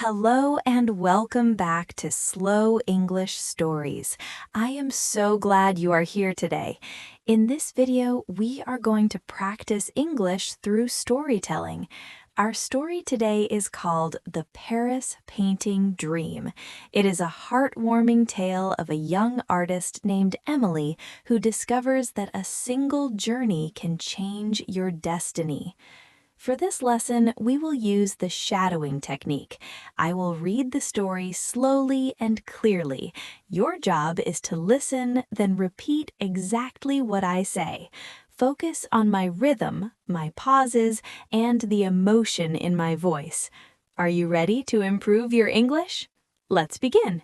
Hello and welcome back to Slow English Stories. I am so glad you are here today. In this video, we are going to practice English through storytelling. Our story today is called The Paris Painting Dream. It is a heartwarming tale of a young artist named Emily who discovers that a single journey can change your destiny. For this lesson, we will use the shadowing technique. I will read the story slowly and clearly. Your job is to listen, then repeat exactly what I say. Focus on my rhythm, my pauses, and the emotion in my voice. Are you ready to improve your English? Let's begin.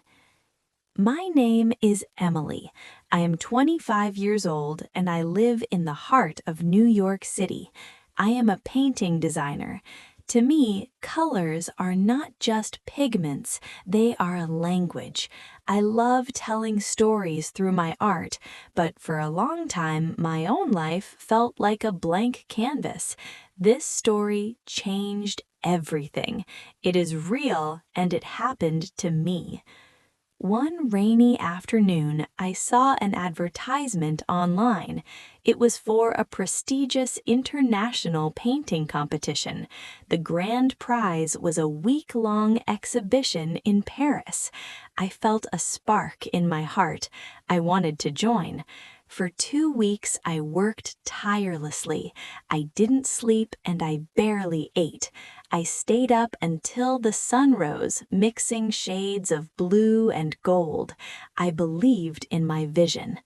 My name is Emily. I am 25 years old and I live in the heart of New York City. I am a painting designer. To me, colors are not just pigments, they are a language. I love telling stories through my art, but for a long time, my own life felt like a blank canvas. This story changed everything. It is real, and it happened to me. One rainy afternoon, I saw an advertisement online. It was for a prestigious international painting competition. The grand prize was a week-long exhibition in Paris. I felt a spark in my heart. I wanted to join. For 2 weeks, I worked tirelessly. I didn't sleep and I barely ate. I stayed up until the sun rose, mixing shades of blue and gold. I believed in my vision.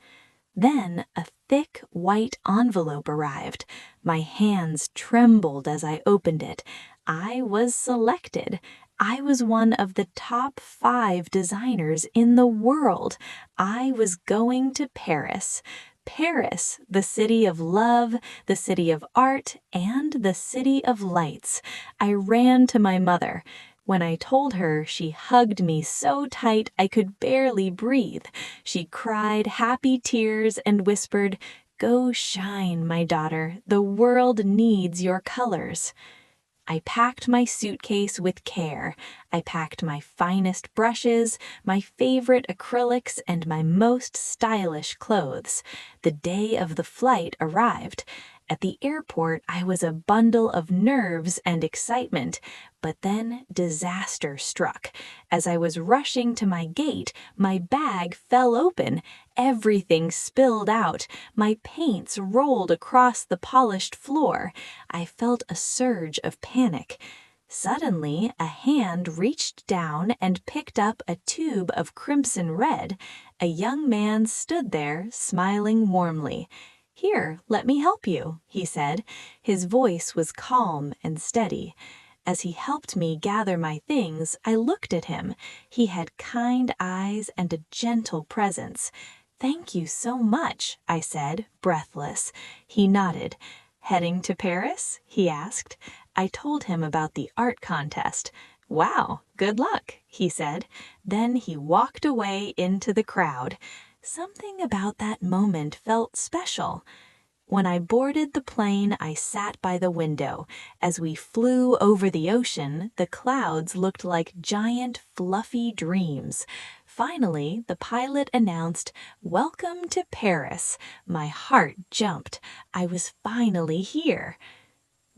Then a thick white envelope arrived. My hands trembled as I opened it. I was selected. I was one of the top 5 designers in the world. I was going to Paris. Paris, the city of love, the city of art, and the city of lights. I ran to my mother. When I told her, she hugged me so tight I could barely breathe. She cried happy tears and whispered, "Go shine, my daughter. The world needs your colors." I packed my suitcase with care. I packed my finest brushes, my favorite acrylics, and my most stylish clothes. The day of the flight arrived. At the airport, I was a bundle of nerves and excitement, but then disaster struck. As I was rushing to my gate, my bag fell open. Everything spilled out. My paints rolled across the polished floor. I felt a surge of panic. Suddenly, a hand reached down and picked up a tube of crimson red. A young man stood there, smiling warmly. "Here, let me help you," he said. His voice was calm and steady. As he helped me gather my things, I looked at him. He had kind eyes and a gentle presence. "Thank you so much," I said, breathless. He nodded. "Heading to Paris?" he asked. I told him about the art contest. "Wow, good luck," he said. Then he walked away into the crowd. Something about that moment felt special. When I boarded the plane, I sat by the window. As we flew over the ocean, the clouds looked like giant, fluffy dreams. Finally, the pilot announced, "Welcome to Paris." My heart jumped. I was finally here.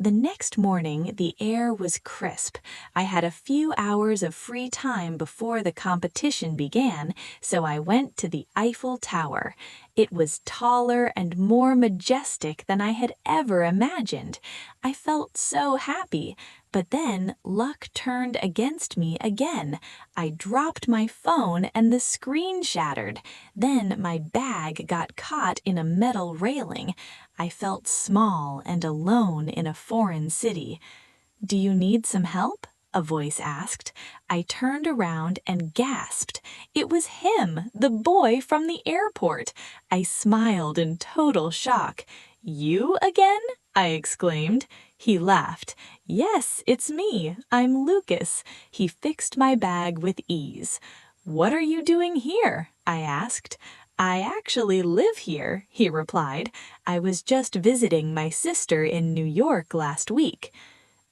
The next morning, the air was crisp. I had a few hours of free time before the competition began, so I went to the Eiffel Tower. It was taller and more majestic than I had ever imagined. I felt so happy, but then luck turned against me again. I dropped my phone and the screen shattered. Then my bag got caught in a metal railing. I felt small and alone in a foreign city. "Do you need some help?" a voice asked. I turned around and gasped. It was him, the boy from the airport. I smiled in total shock. "You again?" I exclaimed. He laughed. "Yes, it's me. I'm Lucas." He fixed my bag with ease. "What are you doing here?" I asked. "I actually live here," he replied. "I was just visiting my sister in New York last week."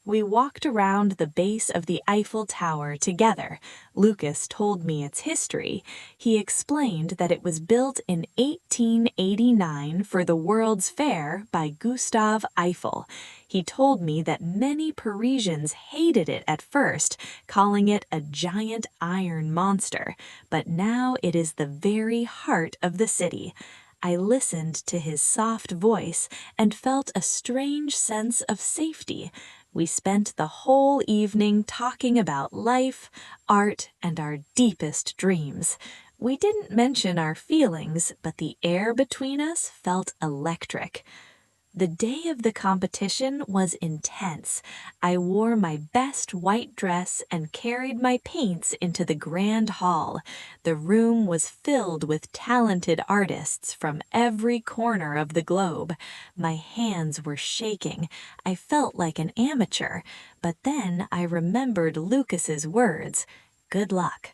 We walked around the base of the Eiffel Tower together. Lucas told me its history. He explained that it was built in 1889 for the World's Fair by Gustave Eiffel. He told me that many Parisians hated it at first, calling it a giant iron monster, but now it is the very heart of the city. I listened to his soft voice and felt a strange sense of safety. We spent the whole evening talking about life, art, and our deepest dreams. We didn't mention our feelings, but the air between us felt electric. The day of the competition was intense. I wore my best white dress and carried my paints into the grand hall. The room was filled with talented artists from every corner of the globe. My hands were shaking. I felt like an amateur, but then I remembered Lucas's words, "Good luck."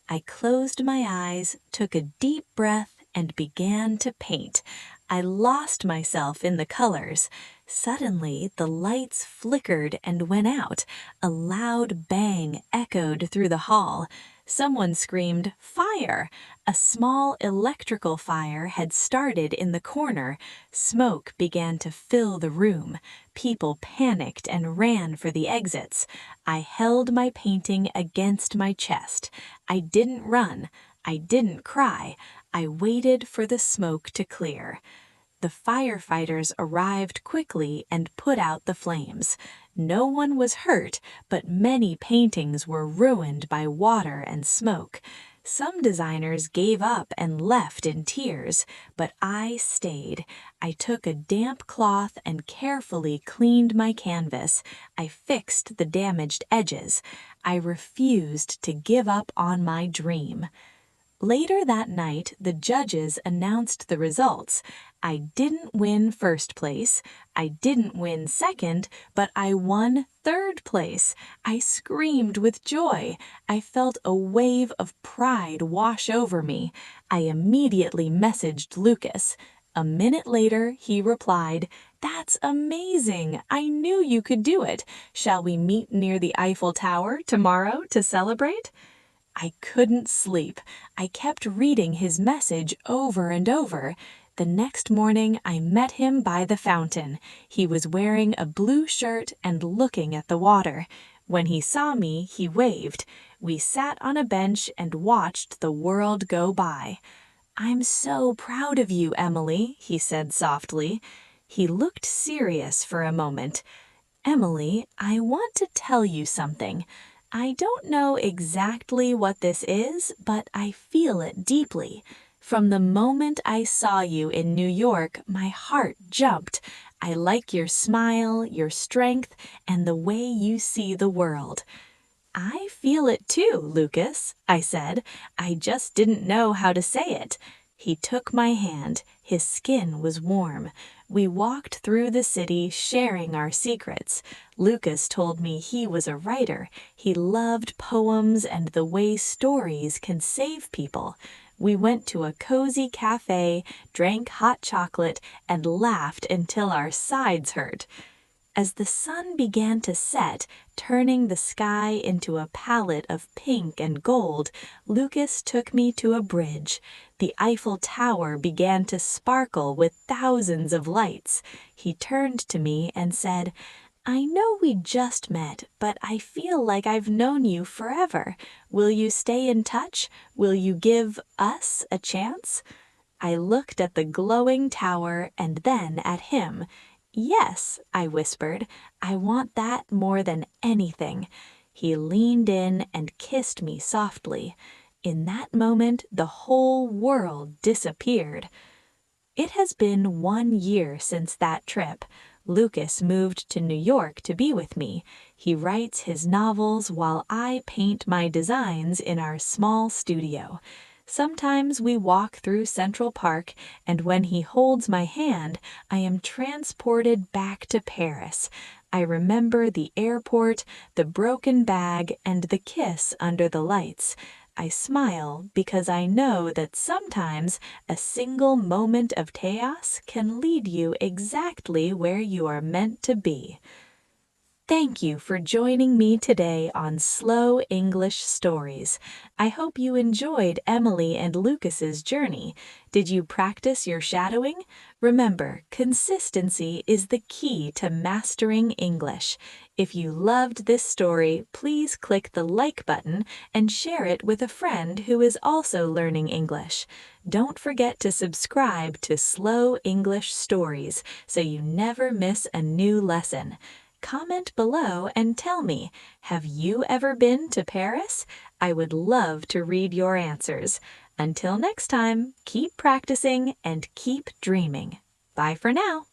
I closed my eyes, took a deep breath, and began to paint. I lost myself in the colors. Suddenly, the lights flickered and went out. A loud bang echoed through the hall. Someone screamed, "Fire!" A small electrical fire had started in the corner. Smoke began to fill the room. People panicked and ran for the exits. I held my painting against my chest. I didn't run. I didn't cry. I waited for the smoke to clear. The firefighters arrived quickly and put out the flames. No one was hurt, but many paintings were ruined by water and smoke. Some designers gave up and left in tears, but I stayed. I took a damp cloth and carefully cleaned my canvas. I fixed the damaged edges. I refused to give up on my dream. Later that night, the judges announced the results. I didn't win first place, I didn't win second, but I won third place. I screamed with joy. I felt a wave of pride wash over me. I immediately messaged Lucas. A minute later, he replied, "That's amazing! I knew you could do it. Shall we meet near the Eiffel Tower tomorrow to celebrate?" I couldn't sleep. I kept reading his message over and over. The next morning, I met him by the fountain. He was wearing a blue shirt and looking at the water. When he saw me, he waved. We sat on a bench and watched the world go by. "I'm so proud of you, Emily," he said softly. He looked serious for a moment. "Emily, I want to tell you something. I don't know exactly what this is, but I feel it deeply. From the moment I saw you in New York, my heart jumped. I like your smile, your strength, and the way you see the world." "I feel it too, Lucas," I said. I just didn't know how to say it. He took my hand. His skin was warm. We walked through the city sharing our secrets. Lucas told me he was a writer. He loved poems and the way stories can save people. We went to a cozy cafe, drank hot chocolate, and laughed until our sides hurt. As the sun began to set, turning the sky into a palette of pink and gold, Lucas took me to a bridge. The Eiffel Tower began to sparkle with thousands of lights. He turned to me and said, "I know we just met, but I feel like I've known you forever. Will you stay in touch? Will you give us a chance?" I looked at the glowing tower and then at him. "Yes," I whispered, "I want that more than anything." He leaned in and kissed me softly. In that moment, the whole world disappeared. It has been 1 year since that trip. Lucas moved to New York to be with me. He writes his novels while I paint my designs in our small studio. Sometimes we walk through Central Park, and when he holds my hand, I am transported back to Paris. I remember the airport, the broken bag, and the kiss under the lights. I smile because I know that sometimes a single moment of chaos can lead you exactly where you are meant to be. Thank you for joining me today on Slow English Stories. I hope you enjoyed Emily and Lucas's journey. Did you practice your shadowing? Remember, consistency is the key to mastering English. If you loved this story, please click the like button and share it with a friend who is also learning English. Don't forget to subscribe to Slow English Stories so you never miss a new lesson. Comment below and tell me, have you ever been to Paris? I would love to read your answers. Until next time, keep practicing and keep dreaming. Bye for now.